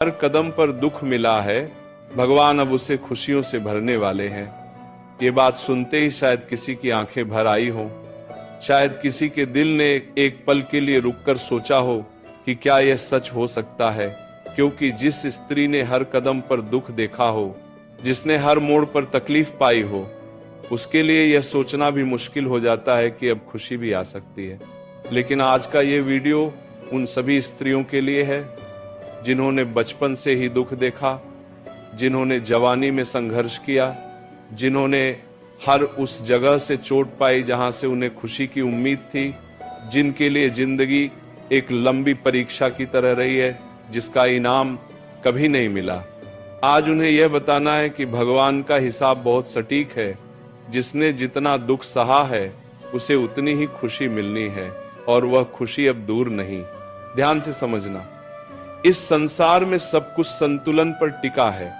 हर कदम पर दुख मिला है, भगवान अब उसे खुशियों से भरने वाले हैं। ये बात सुनते ही शायद किसी की आंखें भर आई हो, शायद किसी के दिल ने एक पल के लिए रुककर सोचा हो कि क्या यह सच हो सकता है। क्योंकि जिस स्त्री ने हर कदम पर दुख देखा हो, जिसने हर मोड़ पर तकलीफ पाई हो, उसके लिए यह सोचना भी मुश्किल हो जाता है कि अब खुशी भी आ सकती है। लेकिन आज का ये वीडियो उन सभी स्त्रियों के लिए है जिन्होंने बचपन से ही दुख देखा, जिन्होंने जवानी में संघर्ष किया, जिन्होंने हर उस जगह से चोट पाई जहां से उन्हें खुशी की उम्मीद थी, जिनके लिए जिंदगी एक लंबी परीक्षा की तरह रही है जिसका इनाम कभी नहीं मिला। आज उन्हें यह बताना है कि भगवान का हिसाब बहुत सटीक है। जिसने जितना दुख सहा है उसे उतनी ही खुशी मिलनी है, और वह खुशी अब दूर नहीं। ध्यान से समझना, इस संसार में सब कुछ संतुलन पर टिका है।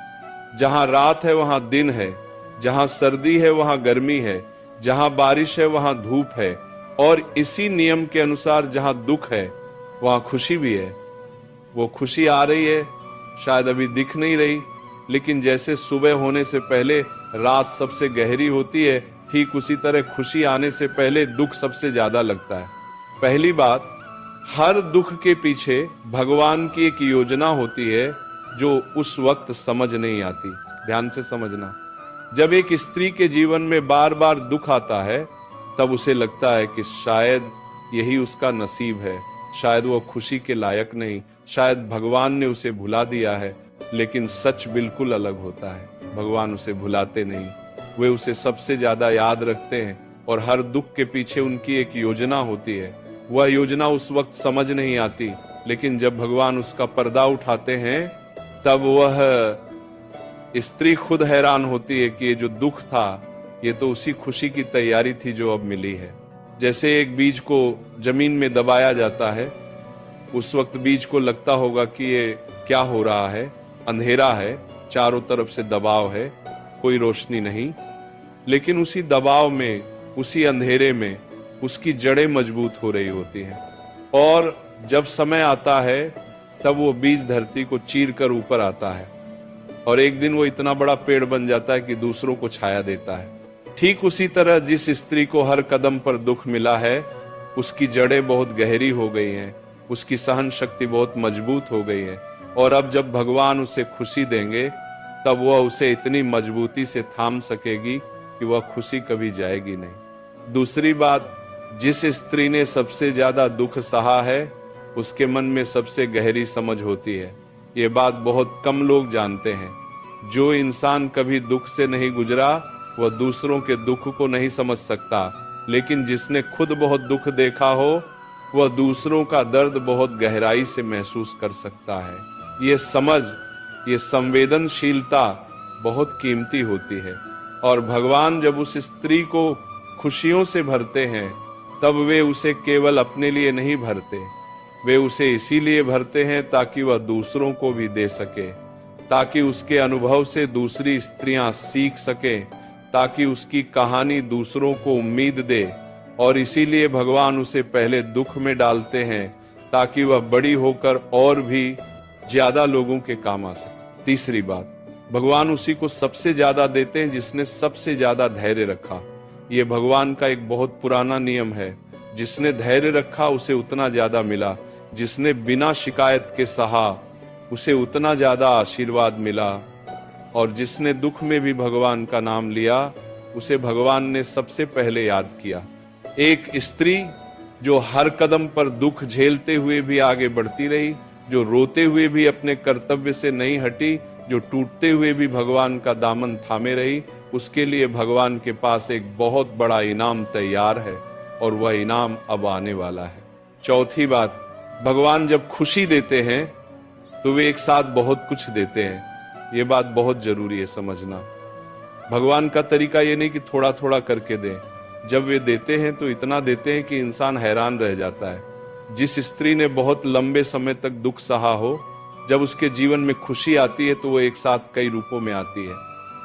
जहां रात है वहां दिन है, जहां सर्दी है वहां गर्मी है, जहां बारिश है वहां धूप है, और इसी नियम के अनुसार जहां दुख है वहां खुशी भी है। वो खुशी आ रही है, शायद अभी दिख नहीं रही, लेकिन जैसे सुबह होने से पहले रात सबसे गहरी होती है, ठीक उसी तरह खुशी आने से पहले दुख सबसे ज्यादा लगता है। पहली बात, हर दुख के पीछे भगवान की एक योजना होती है जो उस वक्त समझ नहीं आती। ध्यान से समझना, जब एक स्त्री के जीवन में बार बार दुख आता है तब उसे लगता है कि शायद यही उसका नसीब है, शायद वो खुशी के लायक नहीं, शायद भगवान ने उसे भुला दिया है। लेकिन सच बिल्कुल अलग होता है। भगवान उसे भुलाते नहीं, वे उसे सबसे ज्यादा याद रखते हैं, और हर दुख के पीछे उनकी एक योजना होती है। वह योजना उस वक्त समझ नहीं आती, लेकिन जब भगवान उसका पर्दा उठाते हैं तब वह स्त्री खुद हैरान होती है कि ये जो दुख था ये तो उसी खुशी की तैयारी थी जो अब मिली है। जैसे एक बीज को जमीन में दबाया जाता है, उस वक्त बीज को लगता होगा कि ये क्या हो रहा है, अंधेरा है, चारों तरफ से दबाव है, कोई रोशनी नहीं। लेकिन उसी दबाव में, उसी अंधेरे में उसकी जड़ें मजबूत हो रही होती हैं, और जब समय आता है तब वो बीज धरती को चीर कर ऊपर आता है, और एक दिन वो इतना बड़ा पेड़ बन जाता है कि दूसरों को छाया देता है। ठीक उसी तरह जिस स्त्री को हर कदम पर दुख मिला है, उसकी जड़ें बहुत गहरी हो गई हैं, उसकी सहन शक्ति बहुत मजबूत हो गई है, और अब जब भगवान उसे खुशी देंगे तब वह उसे इतनी मजबूती से थाम सकेगी कि वह खुशी कभी जाएगी नहीं। दूसरी बात, जिस स्त्री ने सबसे ज्यादा दुख सहा है उसके मन में सबसे गहरी समझ होती है। ये बात बहुत कम लोग जानते हैं। जो इंसान कभी दुख से नहीं गुजरा वह दूसरों के दुख को नहीं समझ सकता, लेकिन जिसने खुद बहुत दुख देखा हो वह दूसरों का दर्द बहुत गहराई से महसूस कर सकता है। ये समझ, ये संवेदनशीलता बहुत कीमती होती है, और भगवान जब उस स्त्री को खुशियों से भरते हैं तब वे उसे केवल अपने लिए नहीं भरते, वे उसे इसीलिए भरते हैं ताकि वह दूसरों को भी दे सके, ताकि उसके अनुभव से दूसरी स्त्रियां सीख सकें, ताकि उसकी कहानी दूसरों को उम्मीद दे। और इसीलिए भगवान उसे पहले दुख में डालते हैं ताकि वह बड़ी होकर और भी ज्यादा लोगों के काम आ सके। तीसरी बात, भगवान उसी को सबसे ज्यादा देते हैं जिसने सबसे ज्यादा धैर्य रखा। यह भगवान का एक बहुत पुराना नियम है। जिसने धैर्य रखा उसे उतना ज्यादा मिला, जिसने बिना शिकायत के सहा उसे उतना ज्यादा आशीर्वाद मिला, और जिसने दुख में भी भगवान का नाम लिया उसे भगवान ने सबसे पहले याद किया। एक स्त्री जो हर कदम पर दुख झेलते हुए भी आगे बढ़ती रही, जो रोते हुए भी अपने कर्तव्य से नहीं हटी, जो टूटते हुए भी भगवान का दामन थामे रही, उसके लिए भगवान के पास एक बहुत बड़ा इनाम तैयार है, और वह इनाम अब आने वाला है। चौथी बात, भगवान जब खुशी देते हैं तो वे एक साथ बहुत कुछ देते हैं। ये बात बहुत जरूरी है समझना। भगवान का तरीका ये नहीं कि थोड़ा थोड़ा करके दें, जब वे देते हैं तो इतना देते हैं कि इंसान हैरान रह जाता है। जिस स्त्री ने बहुत लंबे समय तक दुख सहा हो, जब उसके जीवन में खुशी आती है तो वो एक साथ कई रूपों में आती है।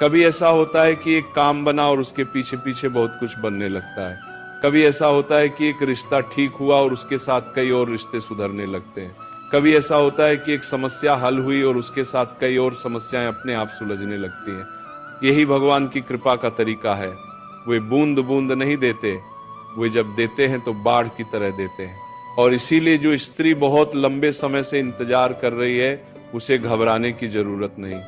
कभी ऐसा होता है कि एक काम बना और उसके पीछे पीछे बहुत कुछ बनने लगता है। कभी ऐसा होता है कि एक रिश्ता ठीक हुआ और उसके साथ कई और रिश्ते सुधरने लगते हैं। कभी ऐसा होता है कि एक समस्या हल हुई और उसके साथ कई और समस्याएं अपने आप सुलझने लगती हैं। यही भगवान की कृपा का तरीका है। वे बूंद बूंद नहीं देते, वे जब देते हैं तो बाढ़ की तरह देते हैं। और इसीलिए जो स्त्री बहुत लंबे समय से इंतजार कर रही है, उसे घबराने की जरूरत नहीं।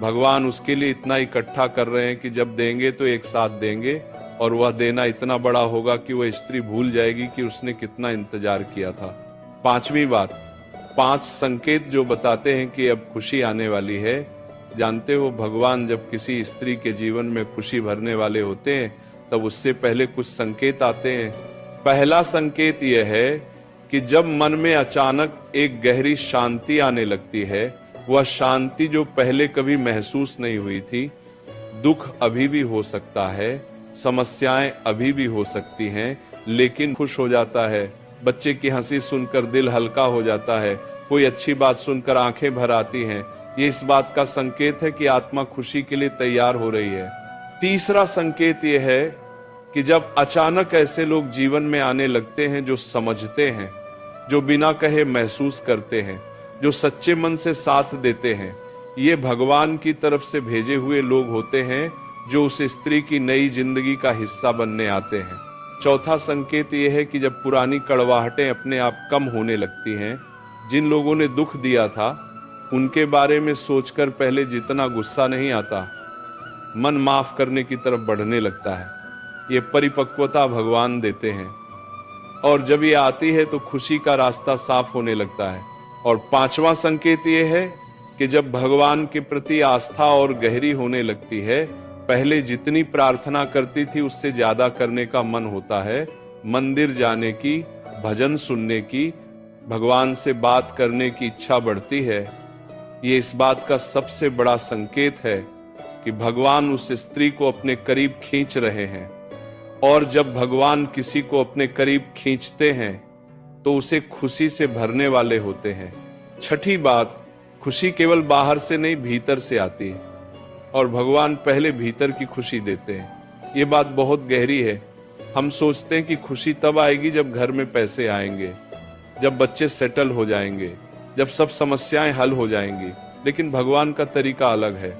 भगवान उसके लिए इतना इकट्ठा कर रहे हैं कि जब देंगे तो एक साथ देंगे, और वह देना इतना बड़ा होगा कि वह स्त्री भूल जाएगी कि उसने कितना इंतजार किया था। पांचवी बात, 5 संकेत जो बताते हैं कि अब खुशी आने वाली है। जानते हो, भगवान जब किसी स्त्री के जीवन में खुशी भरने वाले होते हैं तब उससे पहले कुछ संकेत आते हैं। पहला संकेत यह है कि जब मन में अचानक एक गहरी शांति आने लगती है, वह शांति जो पहले कभी महसूस नहीं हुई थी। दुख अभी भी हो सकता है, समस्याएं अभी भी हो सकती हैं, लेकिन खुश हो जाता है। बच्चे की हंसी सुनकर दिल हल्का हो जाता है, कोई अच्छी बात सुनकर आंखें भर आती हैं। ये इस बात का संकेत है कि आत्मा खुशी के लिए तैयार हो रही है। तीसरा संकेत यह है कि जब अचानक ऐसे लोग जीवन में आने लगते हैं जो समझते हैं, जो बिना कहे महसूस करते हैं, जो सच्चे मन से साथ देते हैं, ये भगवान की तरफ से भेजे हुए लोग होते हैं जो उस स्त्री की नई जिंदगी का हिस्सा बनने आते हैं। चौथा संकेत यह है कि जब पुरानी कड़वाहटें अपने आप कम होने लगती हैं, जिन लोगों ने दुख दिया था उनके बारे में सोचकर पहले जितना गुस्सा नहीं आता, मन माफ करने की तरफ बढ़ने लगता है। ये परिपक्वता भगवान देते हैं, और जब ये आती है तो खुशी का रास्ता साफ होने लगता है। और पांचवा संकेत ये है कि जब भगवान के प्रति आस्था और गहरी होने लगती है, पहले जितनी प्रार्थना करती थी उससे ज्यादा करने का मन होता है। मंदिर जाने की, भजन सुनने की, भगवान से बात करने की इच्छा बढ़ती है। ये इस बात का सबसे बड़ा संकेत है कि भगवान उस स्त्री को अपने करीब खींच रहे हैं। और जब भगवान किसी को अपने करीब खींचते हैं तो उसे खुशी से भरने वाले होते हैं। छठी बात, खुशी केवल बाहर से नहीं भीतर से आती है, और भगवान पहले भीतर की खुशी देते हैं। ये बात बहुत गहरी है। हम सोचते हैं कि खुशी तब आएगी जब घर में पैसे आएंगे, जब बच्चे सेटल हो जाएंगे, जब सब समस्याएं हल हो जाएंगी। लेकिन भगवान का तरीका अलग है।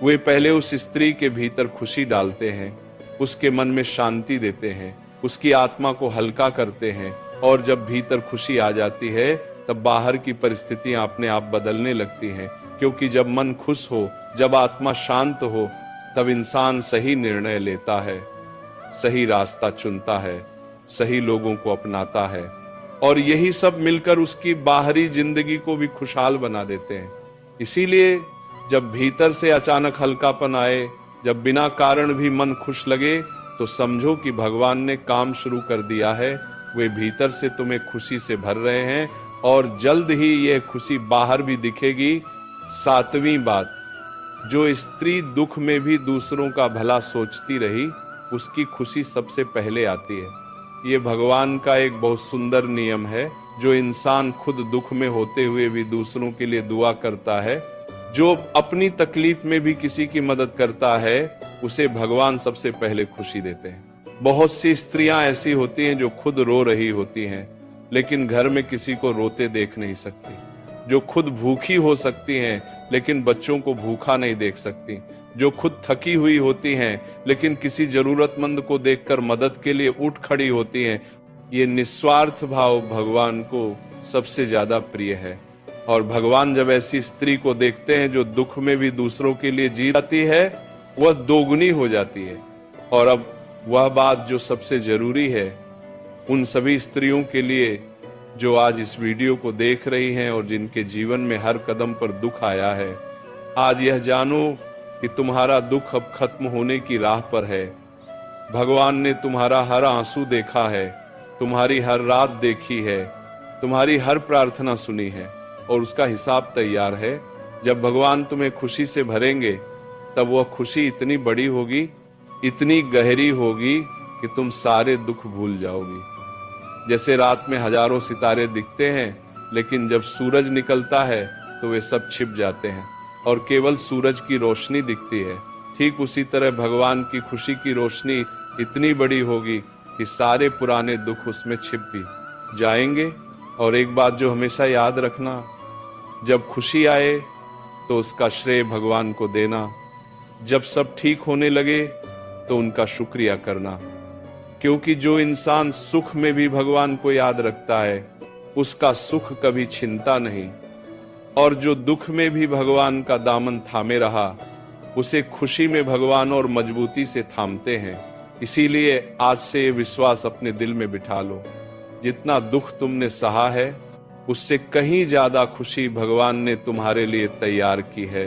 वे पहले उस स्त्री के भीतर खुशी डालते हैं, उसके मन में शांति देते हैं, उसकी आत्मा को हल्का करते हैं, और जब भीतर खुशी आ जाती है तब बाहर की परिस्थितियां अपने आप बदलने लगती हैं। क्योंकि जब मन खुश हो, जब आत्मा शांत हो, तब इंसान सही निर्णय लेता है, सही रास्ता चुनता है, सही लोगों को अपनाता है, और यही सब मिलकर उसकी बाहरी जिंदगी को भी खुशहाल बना देते हैं। इसीलिए जब भीतर से अचानक हल्कापन आए, जब बिना कारण भी मन खुश लगे, तो समझो कि भगवान ने काम शुरू कर दिया है। वे भीतर से तुम्हें खुशी से भर रहे हैं, और जल्द ही यह खुशी बाहर भी दिखेगी। सातवीं बात, जो स्त्री दुख में भी दूसरों का भला सोचती रही, उसकी खुशी सबसे पहले आती है। ये भगवान का एक बहुत सुंदर नियम है। जो इंसान खुद दुख में होते हुए भी दूसरों के लिए दुआ करता है, जो अपनी तकलीफ में भी किसी की मदद करता है, उसे भगवान सबसे पहले खुशी देते हैं। बहुत सी स्त्रियां ऐसी होती हैं जो खुद रो रही होती हैं, लेकिन घर में किसी को रोते देख नहीं सकती। जो खुद भूखी हो सकती हैं, लेकिन बच्चों को भूखा नहीं देख सकती। जो खुद थकी हुई होती हैं, लेकिन किसी जरूरतमंद को देखकर मदद के लिए उठ खड़ी होती हैं। ये निस्वार्थ भाव भगवान को सबसे ज्यादा प्रिय है। और भगवान जब ऐसी स्त्री को देखते हैं जो दुख में भी दूसरों के लिए जी जाती है, वह दोगुनी हो जाती है। और अब वह बात जो सबसे जरूरी है उन सभी स्त्रियों के लिए जो आज इस वीडियो को देख रही हैं और जिनके जीवन में हर कदम पर दुख आया है, आज यह जानो कि तुम्हारा दुख अब खत्म होने की राह पर है। भगवान ने तुम्हारा हर आंसू देखा है, तुम्हारी हर रात देखी है, तुम्हारी हर प्रार्थना सुनी है, और उसका हिसाब तैयार है। जब भगवान तुम्हें खुशी से भरेंगे, तब वह खुशी इतनी बड़ी होगी, इतनी गहरी होगी कि तुम सारे दुख भूल जाओगी। जैसे रात में हजारों सितारे दिखते हैं, लेकिन जब सूरज निकलता है तो वे सब छिप जाते हैं और केवल सूरज की रोशनी दिखती है। ठीक उसी तरह भगवान की खुशी की रोशनी इतनी बड़ी होगी कि सारे पुराने दुख उसमें छिप भी जाएंगे और एक बात जो हमेशा याद रखना, जब खुशी आए तो उसका श्रेय भगवान को देना, जब सब ठीक होने लगे तो उनका शुक्रिया करना, क्योंकि जो इंसान सुख में भी भगवान को याद रखता है उसका सुख कभी छिनता नहीं, और जो दुख में भी भगवान का दामन थामे रहा उसे खुशी में भगवान और मजबूती से थामते हैं। इसीलिए आज से ये विश्वास अपने दिल में बिठा लो, जितना दुख तुमने सहा है उससे कहीं ज्यादा खुशी भगवान ने तुम्हारे लिए तैयार की है।